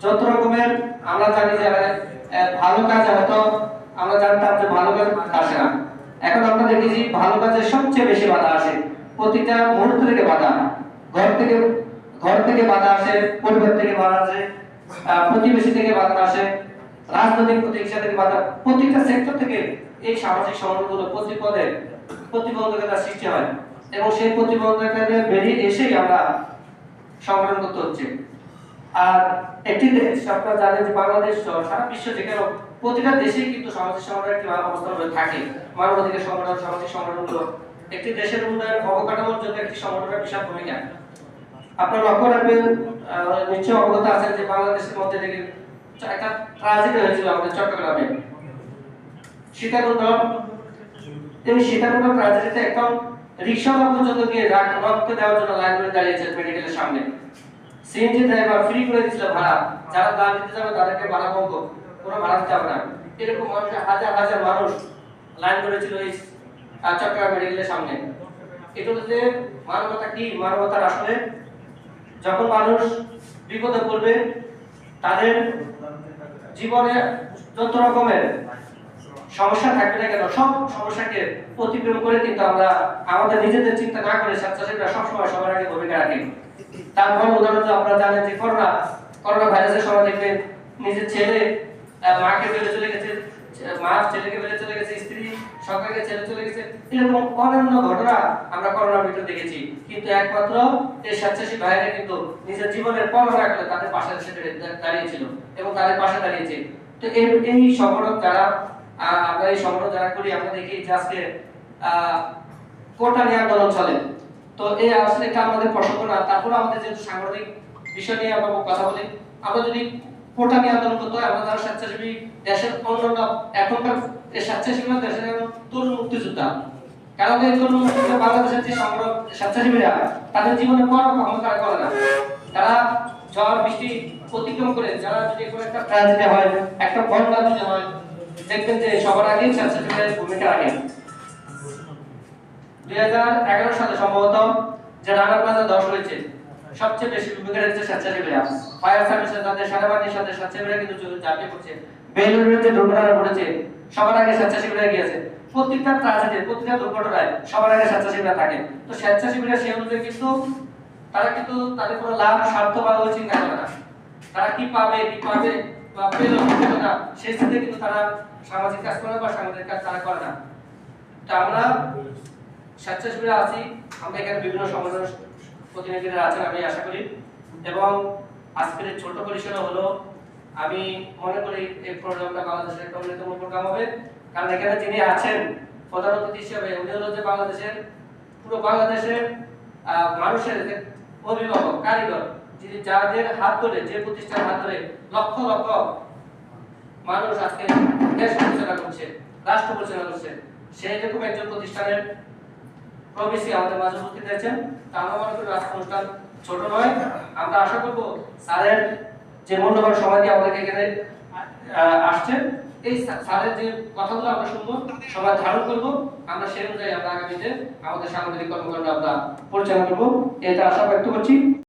যত রকমের আমরা জানি যে ভালো কাজ হয়তো আমরা জানতাম যে ভালো কাজ আসে না, এখন আমরা দেখেছি ভালো কাজের সবচেয়ে বেশি বাধা আসে, প্রতিটা মুহূর্ত থেকে বাধা, ঘর থেকে বাধা আসে, পরিবার থেকে বাধা আসে, প্রতিবেশী থেকে বাধা আসে, রাজনৈতিক প্রতিষ্ঠান থেকে বাধা, প্রতিটা সেক্টর থেকে এই সামাজিক সংগঠনগুলো প্রতিবন্ধকতার সৃষ্টি হয় এবং সেই প্রতিবন্ধকতা বেরিয়ে এসেই আমরা সংগঠন করতে হচ্ছে। আর একটি দেশ আপনারা জানেন যে বাংলাদেশ সারা বিশ্ব যেখানে প্রতিটা দেশেই কিন্তু সামাজিক সংগঠন একটি অবস্থান থাকে, মানবাধিকার সংগঠন, সামাজিক সংগঠনগুলো একটি দেশের উন্নয়ন অবকাঠামোর জন্য একটি সংগঠনের বিশাল ভূমিকা। আপনারা লক্ষ্য রাখবেন, নিশ্চয়ই অবগত আছেন যে বাংলাদেশের মধ্যে থেকে একটা ট্র্যাজেডি হয়েছিল আমাদের চট্টগ্রামে সীতাকুণ্ড। এই সীতাকুণ্ড ট্র্যাজেডিতে একদম রিকশাওয়ালা পর্যন্ত গিয়ে রক্ত দেওয়ার জন্য লাইন ধরে দাঁড়িয়েছে মেডিকেলের সামনে। সিএনজি ড্রাইভার ফ্রি করে দিয়েছিল ভাড়া, যারা দাঁড় দিতে যাবে তাদেরকে ভাড়া বন্ধ, কোনো ভাড়া দিতে হবে না। এরকম মানুষ হাজার হাজার মানুষ লাইন ধরেছিল এই চট্টগ্রাম মেডিকেলের সামনে। এটা হচ্ছে মানবতা কি? মানবতার আসলে যখন মানুষ বিপদে পড়বে, তাদের জীবনে যত রকমের সমস্যা থাকবে না কেন, সব সমস্যাকে অতিক্রম করে কিন্তু আমরা আমাদের নিজেদের চিন্তা না করে স্বেচ্ছাসেবীরা সবসময় সবার আগে ভূমিকা রাখি। তারপর উদাহরণ আপনারা জানেন যে করোনা ভাইরাসের সময় দেখবেন নিজের ছেলে মাকে ফেলে চলে গেছে, মা ছেলেকে ফেলে চলে গেছে, স্ত্রী সরকারকে ছেড়ে চলে গেছে, এরকম অনন্য ঘটনা আমরা করোনার ভিতরে দেখেছি। কিন্তু একমাত্র এই স্বেচ্ছাসেবী ভাইরা কিন্তু নিজের জীবনের পরোয়া না করে তাদের পাশে এসে দাঁড়িয়েছিল এবং তাদের পাশে দাঁড়িয়েছে। তো এই সংগঠন যারা আমরা এই সংগঠন যারা করি, আমরা দেখি যে আজকে কোটা নিয়ে আন্দোলন চলে। তো এই আসলে এটা আমাদের প্রসঙ্গ না, তারপরে আমাদের যেহেতু সাংগঠনিক বিষয় নিয়ে আমরা কথা বলি, আমরা যদি কোটা নিয়ে আন্দোলন করতে হয়, আমরা যারা স্বেচ্ছাসেবী দেশের অন্যান্য এখনকার স্বেচ্ছাসেবী দেশের তরুণ মুক্তিযোদ্ধা, কারণ এই তরুণ মুক্তিযোদ্ধা বাংলাদেশের যে সংগঠন স্বেচ্ছাসেবীরা তাদের জীবনে কোনো ক্ষমতা করে না। তারা ঝড় বৃষ্টি অতিক্রম করে, যারা যদি কোনো একটা ট্র্যাজেডি হয়, একটা বন্যা যদি হয়, দেখবেন যে সবার আগে স্বেচ্ছাসেবীদের ভূমিকা রাখে। 2011 সালে সম্ভবত যে রানা প্লাজা ধস হয়েছে, সবচেয়ে বেশি ভূমিকা রেখেছে স্বেচ্ছাসেবীরা। ফায়ার সার্ভিসের তাদের সেনাবাহিনীর সাথে স্বেচ্ছাসেবীরা কিন্তু ঝাঁপিয়ে পড়ছে। বেলুনের যে দুর্ঘটনা ঘটেছে, সবার আগে স্বেচ্ছাসেবীরা গিয়েছে। প্রত্যেকটা ট্র্যাজেডি, প্রত্যেকটা দুর্ঘটনায় সবার আগে স্বেচ্ছাসেবীরা থাকে। তো স্বেচ্ছাসেবীরা সেই অনুযায়ী কিন্তু তারা কিন্তু তাদের কোনো লাভ স্বার্থ বা ওই চিন্তা করে না, তারা কি পাবে বা পেল না, সেই স্থিতিতে কিন্তু তারা সামাজিক কাজ করে বা সামাজিক কাজ তারা করে না। তো আমরা স্বেচ্ছাসেবীরা আছি, আমরা এখানে বিভিন্ন সংগঠনের প্রতিনিধিরা আছেন আমি আশা করি, এবং আজকের ছোট পরিসরে হলো আমি মনে করি এই প্রোগ্রামটা বাংলাদেশের একটা অন্যতম প্রোগ্রাম হবে। কারণ এখানে যিনি আছেন প্রধান অতিথি হিসেবে, উনি হলো যে বাংলাদেশের পুরো বাংলাদেশের মানুষের অভিভাবক, কারিগর, যিনি যাদের হাত ধরে, যে প্রতিষ্ঠান হাত ধরে লক্ষ লক্ষ মানুষ আজকে দেশ পরিচালনা করছে, রাষ্ট্র পরিচালনা করছে, সেই রকম একজন প্রতিষ্ঠানের প্রবেশী আমাদের মাঝে উপস্থিত হয়েছেন। তা আমরা মনে করি আজকের অনুষ্ঠান ছোট নয়, আমরা আশা করব স্যারের যে মূল্যবান সময় দিয়ে আমাদেরকে এখানে আসছেন, এই স্যারের যে কথাগুলো আমরা শুনবো, সময় ধারণ করব, আমরা সেই অনুযায়ী আমরা আগামীতে আমাদের সাংগঠনিক কর্মকাণ্ড আমরা পরিচালনা করব, এটা আশা ব্যক্ত করছি।